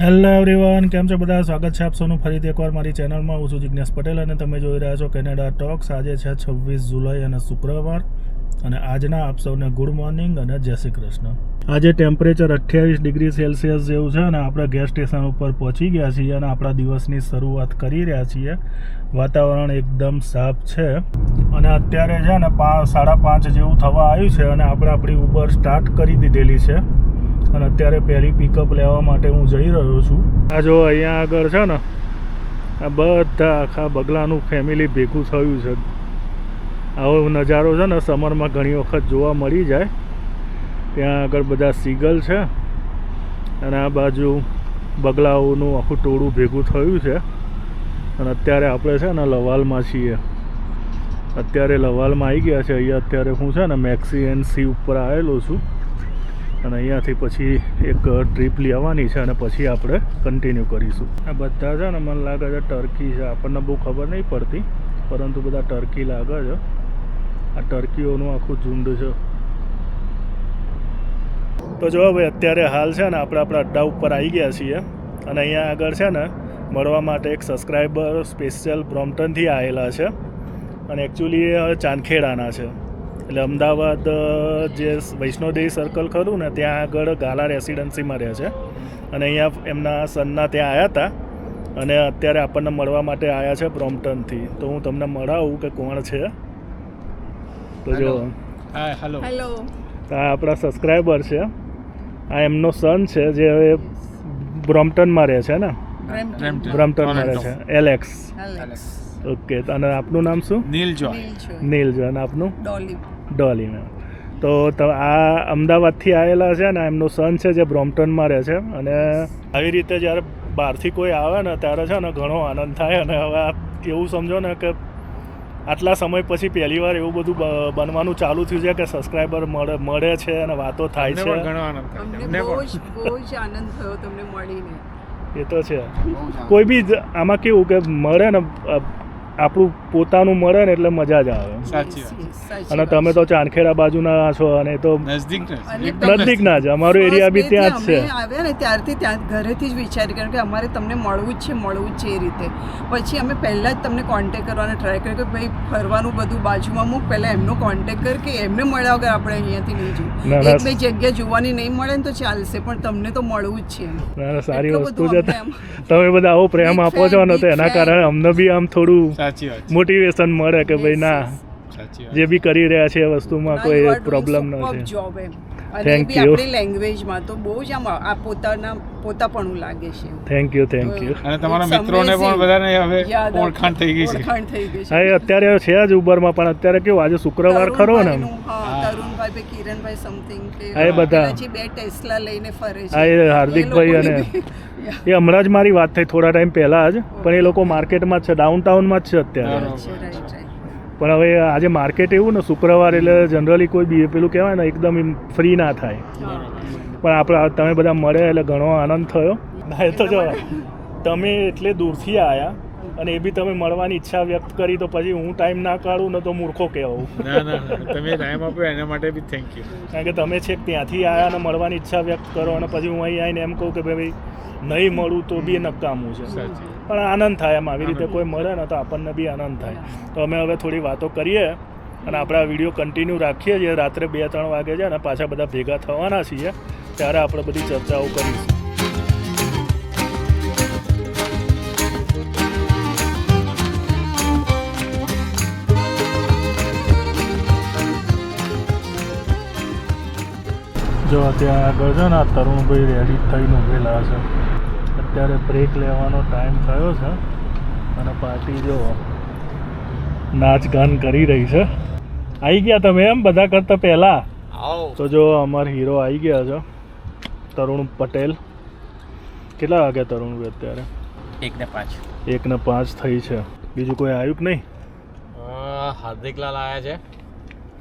Hello everyone, કેમ છો બધા? સ્વાગત છે આપ સૌનું ફરીથી એકવાર મારી ચેનલમાં. હું છું જિજ્ઞેશ પટેલ અને તમે જોઈ રહ્યા છો કેનેડા ટોક્સ. આજે છે 26 જુલાઈ અને શુક્રવાર, અને આજના આપ સૌને ગુડ મોર્નિંગ અને જય શ્રી કૃષ્ણ. આજે ટેમ્પરેચર 28 ડિગ્રી સેલ્સિયસ જેવું છે અને આપણે ગેસ સ્ટેશન ઉપર પહોંચી ગયા છીએ અને આપણા દિવસની શરૂઆત કરી રહ્યા છીએ. વાતાવરણ એકદમ સાફ છે અને અત્યારે છે ને 5:30 જેવું થવા આવ્યું છે અને આપણે આપણી ઉબર સ્ટાર્ટ કરી દીધેલી છે અને અત્યારે પહેલી પિકઅપ લેવા માટે હું જઈ રહ્યો છું. આ જો અહીંયા આગળ છે ને, આ બધા આખા બગલાનું ફેમિલી ભેગું થયું છે. આવો નજારો છે ને સમરમાં ઘણી વખત જોવા મળી જાય. ત્યાં આગળ બધા સીગલ છે અને આ બાજુ બગલાઓનું આખું ટોળું ભેગું થયું છે. અને અત્યારે આપણે છે ને લવાલમાં છીએ. અત્યારે લવાલમાં આવી ગયા છે. અહીંયા અત્યારે હું છે ને મેક્સી ઉપર આવેલો છું અને અહીંયાથી પછી એક ટ્રીપ લેવાની છે અને પછી આપણે કન્ટિન્યુ કરીશું. આ બધા છે ને મને લાગે છે ટર્કી છે. આપણને બહુ ખબર નહીં પડતી, પરંતુ બધા ટર્કી લાગે છે. આ ટર્કીઓનું આખું ઝુંડ છે. તો જો ભાઈ, અત્યારે હાલ છે ને આપણે આપણા અડ્ડા ઉપર આવી ગયા છીએ અને અહીંયા આગળ છે ને મળવા માટે એક સબસ્ક્રાઈબર સ્પેશિયલ બ્રોમ્પટનથી આવેલા છે અને એકચ્યુઅલી ચાંદખેડાના છે. એટલે અમદાવાદ જે વૈષ્ણોદેવી સર્કલ ખરું ને, ત્યાં આગળ ગાલા રેસિડન્સીમાં રહે છે અને અહીંયા એમના સનના ત્યાં આવ્યા હતા અને અત્યારે આપણને મળવા માટે આવ્યા છે બ્રોમ્પટનથી. તો હું તમને મળાવું કે કોણ છે. તો જો હેલો, આ આપણા સબસ્ક્રાઈબર છે. આ એમનો સન છે જે બ્રોમ્પટનમાં રહે છે ને, બ્રોમ્પટનમાં રહે છે, એલેક્સ. ઓકે, અને આપનું નામ શું? નીલ જો. અને આપનું? ડોલી મેમ. તો આ અમદાવાદથી આવેલા છે ને, એમનો સન છે જે બ્રોમ્પટનમાં રહે છે. અને આવી રીતે જ્યારે બહારથી કોઈ આવે ને ત્યારે છે ને ઘણો આનંદ થાય. અને હવે એવું સમજો ને કે આટલા સમય પછી પહેલી વાર એવું બધું બનવાનું ચાલુ થયું છે કે સબસ્ક્રાઈબર મળે છે અને વાતો થાય છે. ઘણો આનંદ થયો તમને મળીને. એ તો છે. કોઈ બી આમાં કેવું કે મળે ને, આપણું પોતાનું મળે ને એટલે મજા જ આવે. અને તમે તો ચાંદખેડા બાજુના છો અને તો નજદીકના જ. અમારો એરિયા બી ત્યાં જ છે. આવ્યા ને ત્યારથી ત્યાં ઘરેથી જ વિચારી કારણ કે અમારે તમને મળવું જ છે એ રીતે. પછી અમે પહેલાં જ તમને કોન્ટેક્ટ કરવાનો ટ્રાય કર્યો કે ભાઈ ફરવાનું બધું બાજુમાં મૂક, પહેલાં એમનો કોન્ટેક્ટ કર કે એમને મળ્યા વગર આપણે અહીંયાથી નહીં જઈએ. એક બે જગ્યા જોવાની નહીં મળે ને તો ચાલશે, પણ તમને તો મળવું જ છે. સારી વસ્તુ છે. તમે બધા આવો પ્રેમ આપો છો ને તો એના કારણે અમને બી આમ થોડું મોટિવેશન મળે કે ભાઈ ના, જે બી કરી રહ્યા છે એ વસ્તુમાં કોઈ પ્રોબ્લેમ નથી. Thank you. આપણી લેંગ્વેજમાં તો બહુ જ આમ આ પોતાપણું લાગે છે. Thank you. અને તમારા મિત્રોને પણ બધાને હવે ઓળખાણ થઈ ગઈ છે. હા, અત્યારે છે જ ઉબરમાં, પણ અત્યારે કેવું આજે શુક્રવાર ખરો ને, તરુણભાઈ, કિરણભાઈ સમથિંગ એ બધા બે ટેસ્લા લઈને ફરે છે. હા, એ હાર્દિકભાઈ અને એ હમણાં જ મારી વાત થઈ થોડા ટાઈમ પહેલાં જ, પણ એ લોકો માર્કેટમાં જ છે, ડાઉનટાઉનમાં જ છે અત્યારે. પણ હવે આજે માર્કેટ એવું ને શુક્રવાર એટલે જનરલી કોઈ બી પેલું કહેવાય ને એકદમ ફ્રી ના થાય. પણ આપણે તમે બધા મળે એટલે ઘણો આનંદ થયો. એ તો જો તમે એટલે દૂરથી આવ્યા અને એ બી તમે મળવાની ઈચ્છા વ્યક્ત કરી, તો પછી હું ટાઈમ ના કાઢું ને તો મૂર્ખો કહેવું. તમે ટાઈમ આપ્યો એના માટે બી થેન્ક યુ. કારણ કે તમે છેક ત્યાંથી આવ્યા અને મળવાની ઈચ્છા વ્યક્ત કરો અને પછી હું અહીં આવીને એમ કહું કે ભાઈ નહીં મળું તો બી નકામું છે. પણ આનંદ થાય એમ, આવી રીતે કોઈ મળે ને તો આપણને બી આનંદ થાય. તો અમે હવે થોડી વાતો કરીએ અને આપણે આ વિડીયો કન્ટિન્યુ રાખીએ છીએ. રાત્રે 2-3 વાગે છે અને પાછા બધા ભેગા થવાના છીએ, ત્યારે આપણે બધી ચર્ચાઓ કરીશું. જો ત્યાં આગળ છે ને આ તરુણભાઈ રેડી થઈને ઉભેલા છે. અત્યારે બ્રેક લેવાનો ટાઈમ થયો છે અને પાર્ટી જો નાચ ગાન કરી રહી છે. આવી ગયા તમે એમ બધા કરતાં પહેલાં? તો જો અમારા હીરો આવી ગયા છે, તરુણ પટેલ. કેટલા વાગ્યા તરુણભાઈ અત્યારે? 1:05 થઈ છે. બીજું કોઈ આવ્યું કે નહીં? હાર્દિકલાલ આવ્યા છે,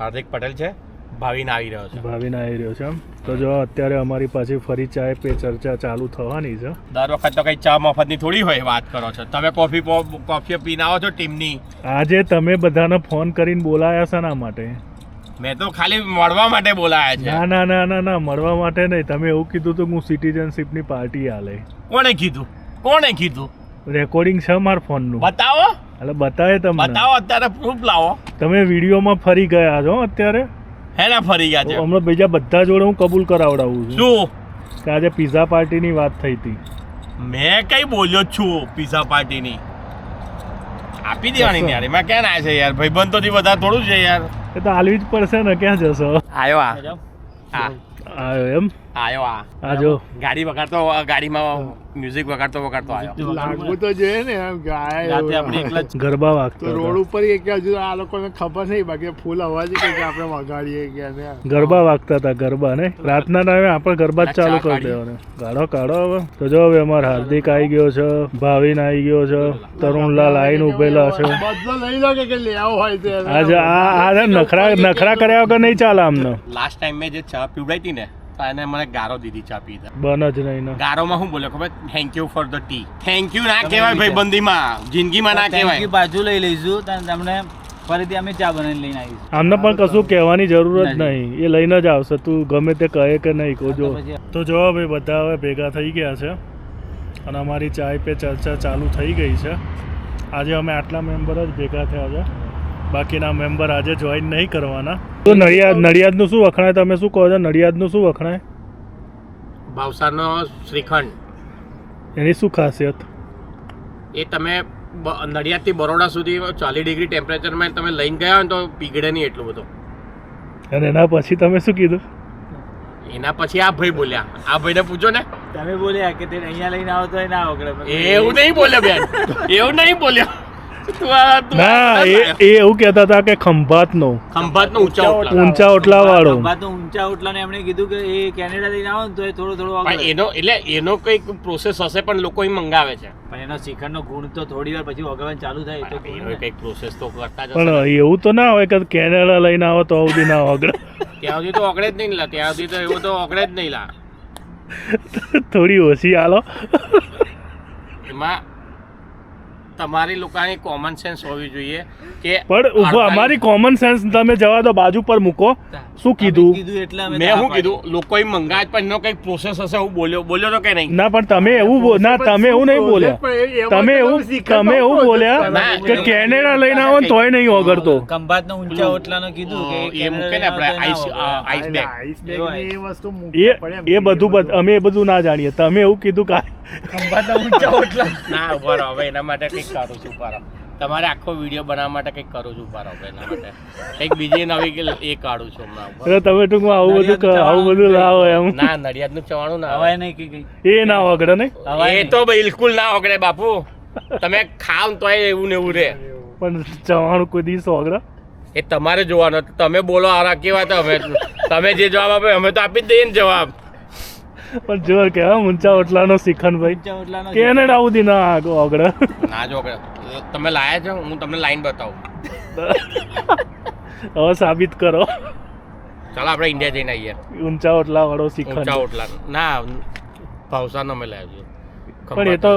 હાર્દિક પટેલ છે, ભાવિન આવી રહ્યો છે એમ. તો જો અત્યારે અમારી પાછી ફરી ચાય પે ચર્ચા ચાલુ થવાની છે. દર વખત તો કઈ ચા મફતની થોડી હોય, વાત કરો છો તમે. કોફી પીને આવો છો ટીમની. આજે તમે બધાને ફોન કરીને બોલાયા છે ના માટે? મેં તો ખાલી મળવા માટે બોલાયા છે. ના ના ના ના ના મળવા માટે નહીં, તમે એવું કીધું તો હું સિટીઝનશીપની પાર્ટી આલે. કોણે કીધું? કોણે કીધું? રેકોર્ડિંગ છે મારા ફોનનું. બતાવો, એટલે બતાવે તમને. બતાવો, અત્યારે પ્રૂફ લાવો. તમે વિડીયોમાં ફરી ગયા છો અત્યારે. હેના ફરી ગયા છે? હમણાં બીજા બધા જોડે હું કબૂલ કરાવડાવું છું શું કે આજે પિઝા પાર્ટીની વાત થઈ હતી. મેં કઈ બોલ્યો જ છું પિઝા પાર્ટીની? આપી દેવાની ને યાર, એમાં ક્યાં ના છે યાર, ભાઈબંધોથી વધારે થોડું છે યાર. એ તો હાલવી જ પડશે ને, ક્યાં જશો? આયો આ આવ્યો એમ? આયો આ જો ગાડી વગાડતો, ગાડીમાં મ્યુઝિક વગાડતો આયો. લાગવું તો જોઈએ ને એમ ગાય રાતે આપણે એકલા જ ગરબા વાગતો તો હતો. રોડ ઉપર કે હજુ આ લોકોને ખબર નહીં, બાકી ફૂલ અવાજ કે આપણે વગાડીએ કે ને ગરબા વાગતા હતા, ગરબા ને રાતના ટાઈમે આપણે ગરબા જ ચાલુ કરી દેવાના. કાઢો કાઢો હવે તો જો હવે અમારા હાર્દિક આવી ગયો છે, ભાવિન આવી ગયો છે, તરુણલાલ આવીને ઉભેલા છે. બધો લઈ લો કે લેવો હોય તે આજે આ નખરા કર્યા વગર નહીં ચાલે આમને. લાસ્ટ ટાઈમ મેં જે ચા પીવડાવી હતી ને, તો એને મને ગારો દીધી ચા પીધા. બન જ નહીં ને. ગારોમાં શું બોલ્યો ખબર? Thank you for the T. Thank you ના કહેવાય ભાઈબંધીમાં, જિંદગીમાં ના કહેવાય. બાજુ લઈ લઈશું તમને ફરીથી અમે ચા બનાવીને લઈને આવીશું. આમને પણ કશું કહેવાની જરૂર જ નહીં, એ લઈને જ આવશે. તું ગમે તે કહે કે નહીં કહો. તો જો ભાઈ બધા હવે ભેગા થઈ ગયા છે અને અમારી ચાય પે ચર્ચા ચાલુ થઈ ગઈ છે. આજે અમે આટલા મેમ્બર જ ભેગા થયા છે, બાકીના મેમ્બર આજે જોઈન નહીં કરવાના. તો નડિયાદનું શું વખણાય? તમે શું કહો છો? નડિયાદનું શું વખણાય? ભાવસારનો શ્રીખંડ. એની શું ખાસિયત? એ તમે નડિયાદથી બરોડા સુધી 40 ડિગ્રી ટેમ્પરેચરમાં તમે લઈને ગયા હોય ને તો પીગળે નહીં એટલું બધું. અને એના પછી તમે શું કીધું? એના પછી આ ભાઈ બોલ્યા, આ ભાઈને પૂછો ને. તમે બોલ્યા કે તે અહીંયા લઈને આવો તો ના આવડે. એવું નહીં બોલ્યો બેન, એવું નહીં બોલ્યો. ના એ એવું કહેતા હતા કે ખંભાતનો ઊંચા ઓટલા વાળો. ઊંચા ઓટલા ને એમણે કીધું કે એ કેનેડા લઈને આવો ને તો એ થોડો એનો કઈક પ્રોસેસ હશે, પણ લોકો અહીં મંગાવે છે. પણ એનો શિખરનો ગુણ તો થોડી વાર પછી વગાડવાનું ચાલુ થાય તો કઈક પ્રોસેસ તો કરતા જ પણ એવું તો ના હોય કે કેનેડા લઈને આવો તો સુધી ના વગડે. ત્યાં સુધી તો ઓગળે જ નહીં લા, ત્યાં સુધી તો એવું તો ઓગળે જ નહીં લા. થોડી ઓછી હાલો. એમાં તમારી લોકોની કોમન સેન્સ હોવી જોઈએ કે પણ અમારી કોમન સેન્સ તમે જવા દો, બાજુ પર મૂકો. શું કીધું? મેં શું કીધું? લોકોએ મંગાવ્યા પણ એનો કઈક પ્રોસેસ હશે. હું બોલ્યો તો કે નહીં? ના પણ તમે એવું તમે એવું નહીં બોલ્યા. તમે એવું બોલ્યા કે કેનેડા લઈને આવો ને તોય નહીં ઓગળતો. ખંભાતનો ઊંચા ઓટલાનો કીધું કે એ મૂકે ને આપણે આઈસ બેગ. એ વસ્તુ મૂકવી પડે એ બધું અમે એ બધું ના જાણીએ. તમે એવું કીધું કે ખંભાતના ઊંચા ઓટલા ના ઉભા રહો, હવે એના માટે કંઈક કરું છું. ઉભા રહો, તમારે આખો વિડીયો બનાવવા માટે કંઈક કરું છું. ઉભા રહો, એના માટે કંઈક બીજી નવી એ કાઢું છું હમણાં. તમે ટૂંકમાં આવું બધું લાવો એમ. ના, નડિયાદનું ચવાણું ના હવાય નહીં કે એ ના વગડે નહીં. એ તો બિલકુલ ના વગડે બાપુ. તમે ખાવ તો એવું ને એવું રે, પણ ચવાણું કોઈ દિવસ વગડે? એ તમારે જોવાનું. તમે બોલો આરા કેવા તો તમે જે જવાબ આપે અમે તો આપી જ દઈએ ને જવાબ. પણ જોર કે ઊંચા ઓટલાનો શિખંડભાઈ ઊંચા ઓટલાનો કેનેડા સુધી ના વગડે. ના જો તમે લાયા છો, હું તમને લાઈન બતાવું. હવે સાબિત કરો. ચાલો આપણે ઇન્ડિયા જઈને આવીએ. ઊંચા ઓટલા વાળો શિખંડ. ઊંચા ઓટલા ના, ભાવસારનો અમે લાવ્યા છીએ. પણ એ તો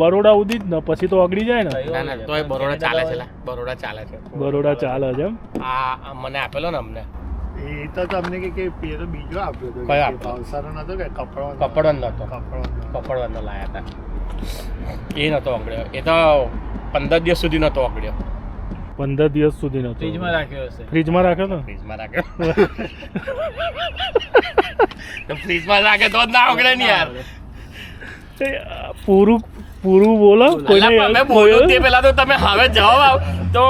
બરોડા સુધી જ ને, પછી તો ઓગળી જાય ને. ના ના, તોય બરોડા ચાલે છે. બરોડા ચાલે છે. બરોડા ચાલે છે એમ. આ મને આપેલો ને અમને. એ તો તમને કે પેલો બીજો આપ્યો હતો. કયો આપ્યો? ભાવસારો નતો કે કપડવંદ નતો. કપડો કપડવંદનો લાયા હતા. એ નતો ઓગળ્યો. એ તો 15 દિવસ સુધી નતો ઓગળ્યો. 15 દિવસ સુધી નતો. ફ્રીજમાં રાખ્યો હશે. ફ્રીજમાં રાખ્યો ને? ફ્રીજમાં રાખ્યો. તો ફ્રીજમાં રાખે તો જ ના ઓગળે ને યાર. પૂરું બોલો. તમે બોલો તે પેલા તો તમે હવે જવાબ આવ તો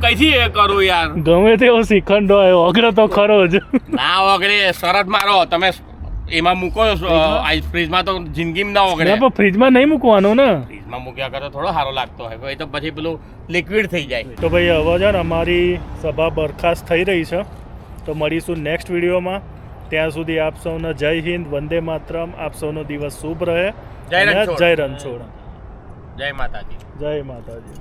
કઈથી એ કરું યાર. ગમે તેવો શ્રીખંડ હોય ઓગળે તો ખરો જ. ના ઓગળે, શરત મારો. તમે એમાં મૂકો ફ્રીજમાં તો જિંદગીમાં ના ઓગળે. પણ ફ્રીજમાં નહીં મૂકવાનો ને. ફ્રીજમાં મૂક્યા કરો થોડો સારો લાગતો હોય, તો પછી પેલું લિક્વિડ થઈ જાય. તો ભાઈ હવે છે ને અમારી સભા બરખાસ્ત થઈ રહી છે, તો મળીશું નેક્સ્ટ વિડીયોમાં. ત્યાં સુધી આપ સૌને જય હિન્દ, વંદે માતરમ. આપ સૌનો દિવસ શુભ રહે. જય રણછોડ. જય રણછોડ. જય માતાજી. જય માતાજી.